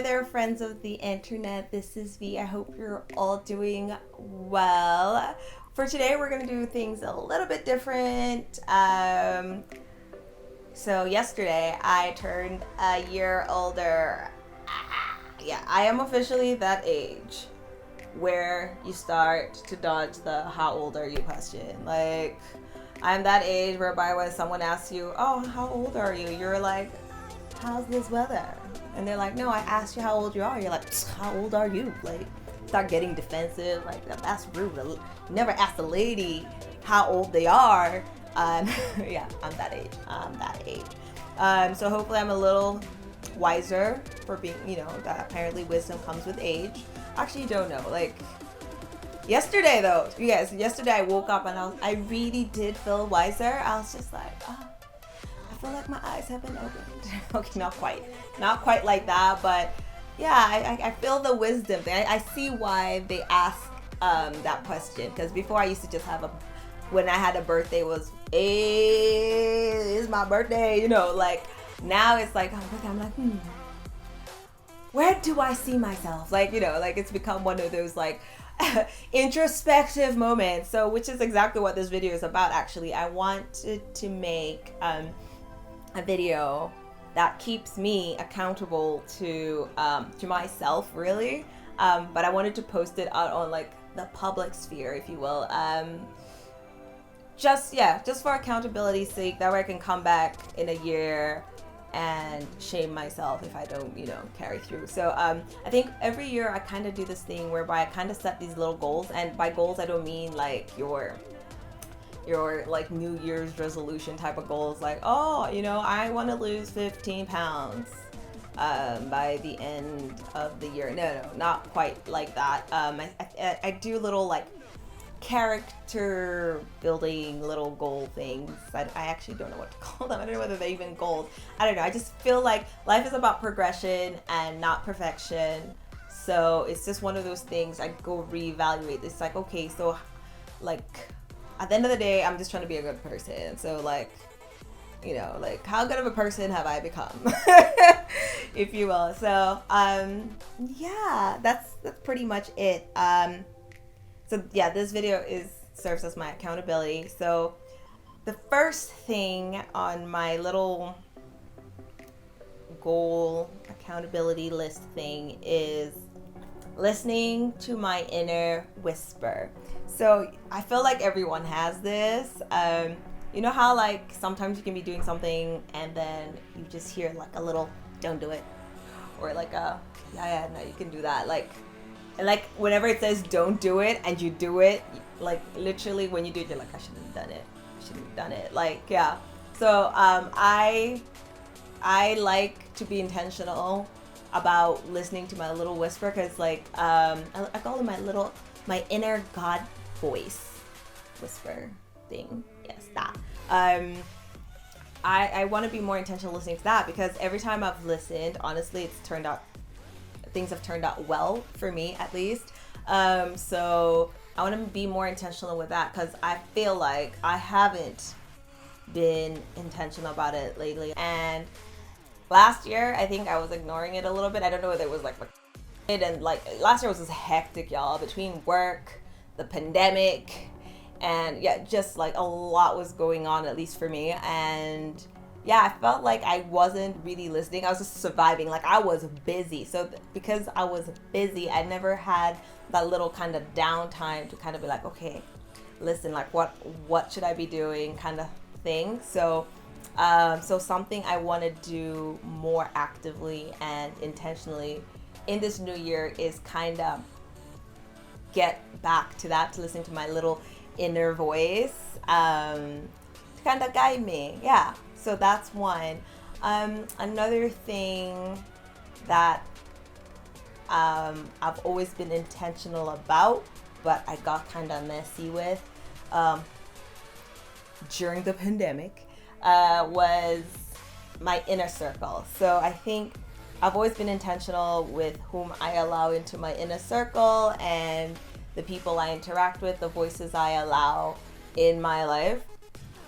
there, friends of the internet. This is V. I hope you're all doing well. For today, we're going to do things a little bit different. So yesterday, I turned a year older. Yeah, I am officially that age where you start to dodge the how old are you question. Like, I'm that age whereby when someone asks you, oh, how old are you? You're like, how's this weather? And they're like, no, I asked you how old you are. You're like, how old are you? Like, start getting defensive. Like, that's rude. You never ask a lady how old they are. Yeah, I'm that age. So hopefully I'm a little wiser for being, that apparently wisdom comes with age. Actually, you don't know. Like, yesterday though, you guys, yesterday I woke up and I really did feel wiser. I was just like, oh, I feel like my eyes have been opened. Okay, not quite like that, but yeah, I feel the wisdom thing. I see why they ask that question, because before I used to just have when I had a birthday was, hey, it's my birthday, like now it's like, I'm like, where do I see myself? Like, like it's become one of those like introspective moments. So, which is exactly what this video is about. Actually, I wanted to make a video that keeps me accountable to myself, really. But I wanted to post it out on like the public sphere, if you will. Just for accountability's sake. That way I can come back in a year and shame myself if I don't, carry through. So I think every year I kind of do this thing whereby I kind of set these little goals. And by goals, I don't mean like your like New Year's resolution type of goals, like, oh, I want to lose 15 pounds by the end of the year. No, not quite like that. I do little like character building little goal things. I actually don't know what to call them. I don't know whether they're even goals. I don't know. I just feel like life is about progression and not perfection. So it's just one of those things I go reevaluate. It's like, okay, so like at the end of the day, I'm just trying to be a good person. So like, like how good of a person have I become, if you will. So yeah, that's pretty much it. So yeah, this video serves as my accountability. So the first thing on my little goal accountability list thing is listening to my inner whisper. So I feel like everyone has this. You know how like sometimes you can be doing something and then you just hear like a little, don't do it. Or like a, yeah, no, you can do that. And like whenever it says don't do it and you do it, like literally when you do it, you're like, I shouldn't have done it. Like, yeah. So I like to be intentional about listening to my little whisper, because like I call it my inner God voice whisper thing. Yes, that. I want to be more intentional listening to that, because every time I've listened, honestly, things have turned out well for me, at least. So I want to be more intentional with that, because I feel like I haven't been intentional about it lately. And last year, I think I was ignoring it a little bit. I don't know whether it was like and like last year was just hectic, y'all, between work, the pandemic, and yeah, just like a lot was going on, at least for me. And yeah, I felt like I wasn't really listening. I was just surviving. Like I was busy. So because I was busy, I never had that little kind of downtime to kind of be like, okay, listen, like what should I be doing kind of thing. So so something I want to do more actively and intentionally in this new year is kind of get back to that, to listen to my little inner voice, to kind of guide me. Yeah. So that's one. Another thing that I've always been intentional about, but I got kind of messy with during the pandemic, was my inner circle. So I think I've always been intentional with whom I allow into my inner circle and the people I interact with, the voices I allow in my life.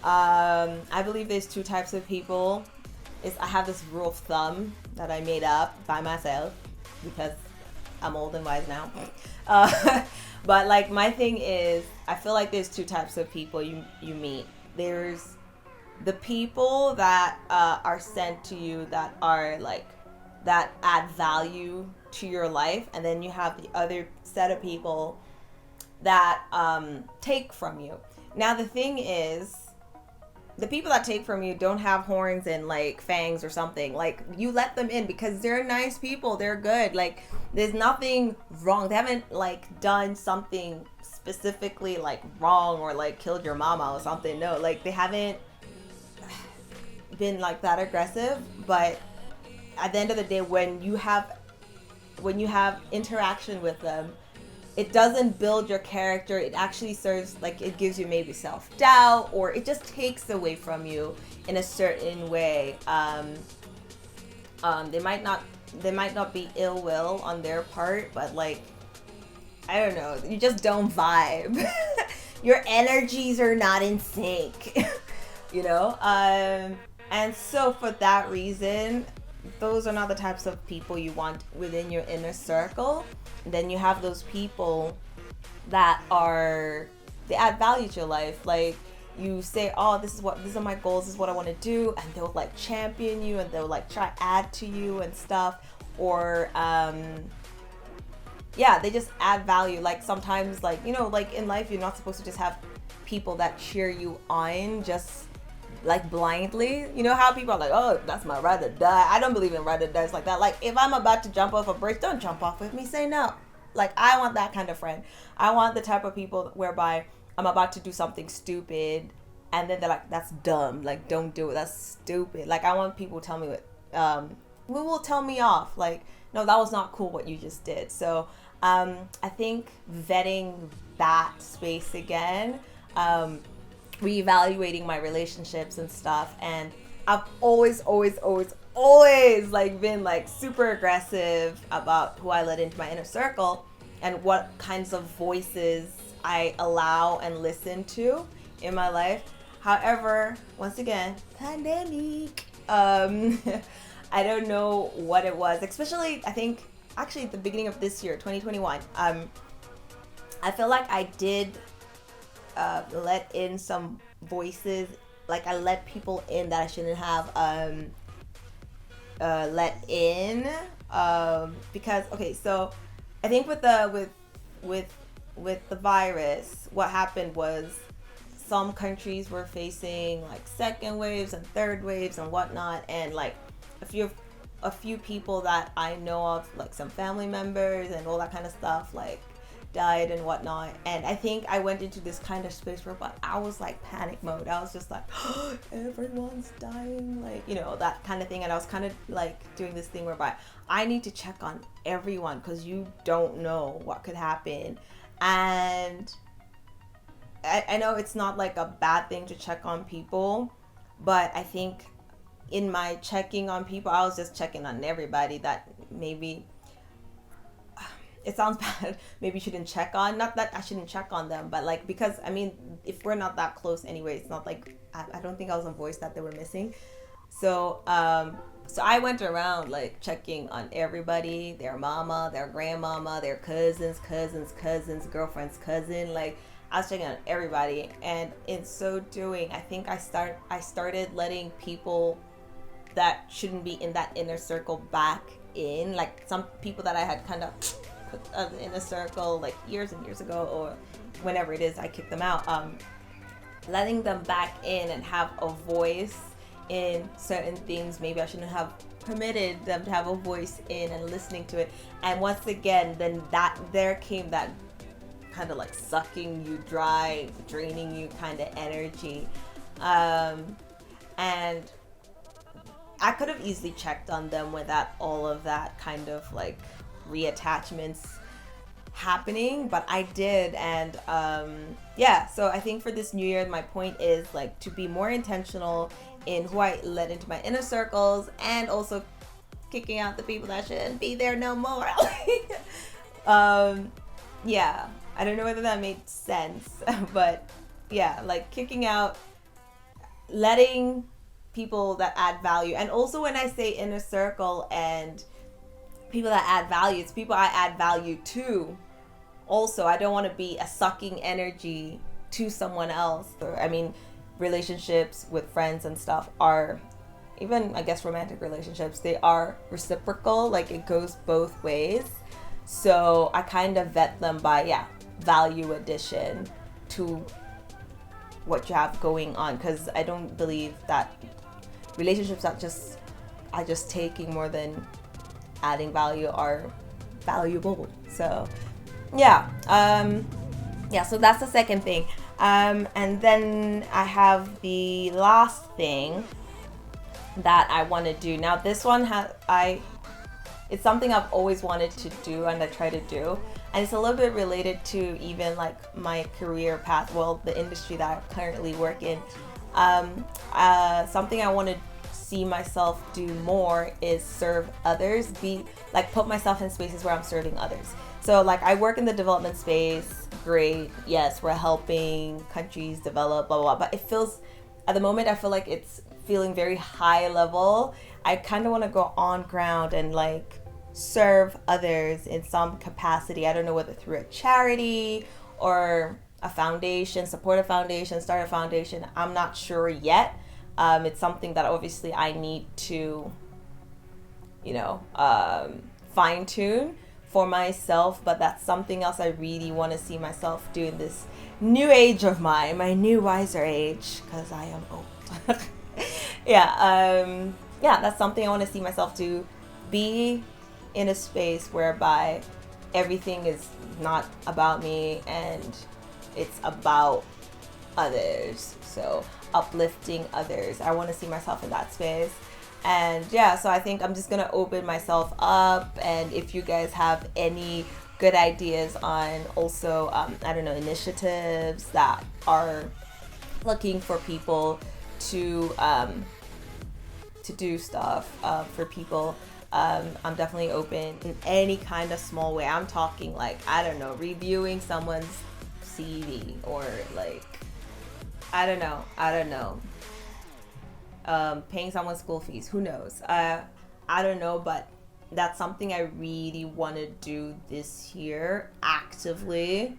I believe there's two types of people. I have this rule of thumb that I made up by myself. because I'm old and wise now. But like my thing is, I feel like there's two types of people you meet. There's the people that are sent to you that are like that add value to your life, and then you have the other set of people that take from you. Now the thing is, the people that take from you don't have horns and like fangs or something. Like, you let them in because they're nice people, they're good, like there's nothing wrong, they haven't like done something specifically like wrong or like killed your mama or something. No, like they haven't been like that aggressive. But at the end of the day, when you have interaction with them, it doesn't build your character. It actually serves, like, it gives you maybe self-doubt, or it just takes away from you in a certain way. They might not be ill will on their part, but like, I don't know, you just don't vibe. Your energies are not in sync. You know? And so for that reason, those are not the types of people you want within your inner circle. Then you have those people that they add value to your life. Like, you say, oh, these are my goals, this is what I want to do, and they'll like champion you, and they'll like try to add to you and stuff. Or they just add value. Like, sometimes, like, you know, like in life, you're not supposed to just have people that cheer you on just like blindly. You know how people are like, oh, that's my ride or die. I don't believe in ride or dies like that. Like, if I'm about to jump off a bridge, don't jump off with me, say no. Like, I want that kind of friend. I want the type of people whereby I'm about to do something stupid and then they're like, that's dumb, like, don't do it, that's stupid. Like, I want people to tell me who will tell me off, like, no, that was not cool what you just did. So I think vetting that space again, reevaluating my relationships and stuff. And I've always like been like super aggressive about who I let into my inner circle and what kinds of voices I allow and listen to in my life. However, once again, pandemic, I don't know what it was, especially I think actually at the beginning of this year, 2021, I feel like I did let in some voices. Like, I let people in that I shouldn't have let in, because okay, so I think with the virus, what happened was some countries were facing like second waves and third waves and whatnot, and like a few people that I know of, like some family members and all that kind of stuff, like died and whatnot. And I think I went into this kind of space where, but I was like panic mode. I was just like, oh, everyone's dying, like, you know, that kind of thing. And I was kind of like doing this thing whereby I need to check on everyone because you don't know what could happen. And I know it's not like a bad thing to check on people, but I think in my checking on people, I was just checking on everybody that maybe, it sounds bad, maybe shouldn't check on. Not that I shouldn't check on them, but like, because I mean, if we're not that close anyway, it's not like, I don't think I was a voice that they were missing. So I went around like checking on everybody, their mama, their grandmama, their cousins, girlfriend's cousin. Like, I was checking on everybody, and in so doing, I think I started letting people that shouldn't be in that inner circle back in. Like, some people that I had kind of put in a circle like years and years ago, or whenever it is I kick them out, letting them back in and have a voice in certain things maybe I shouldn't have permitted them to have a voice in, and listening to it. And once again, then there came that kind of like sucking you dry, draining you kind of energy, and I could have easily checked on them without all of that kind of like reattachments happening, but I did. And so I think for this new year, my point is like to be more intentional in who I let into my inner circles, and also kicking out the people that shouldn't be there no more. I don't know whether that made sense, but yeah, like kicking out, letting people that add value. And also when I say inner circle and people that add value. It's people I add value to. Also, I don't want to be a sucking energy to someone else. I mean, relationships with friends and stuff are, even I guess romantic relationships, they are reciprocal. Like it goes both ways. So I kind of vet them by value addition to what you have going on, because I don't believe that relationships that are just taking more than adding value are valuable. So so that's the second thing. And then I have the last thing that I want to do. Now this one it's something I've always wanted to do and I try to do, and it's a little bit related to even like my career path, well, the industry that I currently work in. Something I want to see myself do more is serve others, put myself in spaces where I'm serving others. So like I work in the development space, great, yes, we're helping countries develop, blah, blah, blah, but it feels, at the moment, I feel like it's feeling very high level. I kind of want to go on ground and like serve others in some capacity. I don't know whether through a charity or a foundation, support a foundation, start a foundation. I'm not sure yet. It's something that obviously I need to, fine tune for myself, but that's something else I really want to see myself do in this new age of mine, my new wiser age, because I am old. That's something I want to see myself do, be in a space whereby everything is not about me and it's about others. So uplifting others, I want to see myself in that space. And so I think I'm just gonna open myself up, and if you guys have any good ideas on also initiatives that are looking for people to do stuff for people, I'm definitely open in any kind of small way. I'm talking like, I don't know, reviewing someone's CV, or like I don't know, paying someone's school fees, who knows, I don't know, but that's something I really want to do this year actively.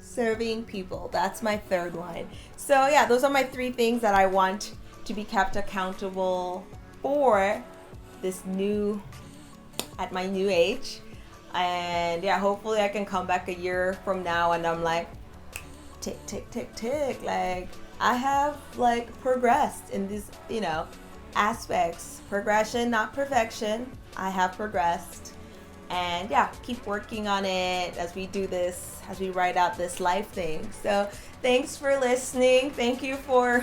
Serving people, that's my third one. So those are my three things that I want to be kept accountable for at my new age. And hopefully I can come back a year from now and I'm like, tick, tick, tick, tick, like I have like progressed in these, aspects. Progression, not perfection. I have progressed. And keep working on it as we do this, as we write out this life thing. So thanks for listening. Thank you for,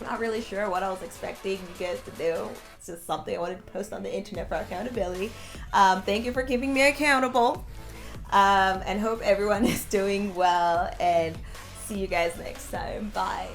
not really sure what I was expecting you guys to do. It's just something I wanted to post on the internet for accountability. Thank you for keeping me accountable. And hope everyone is doing well, and see you guys next time. Bye.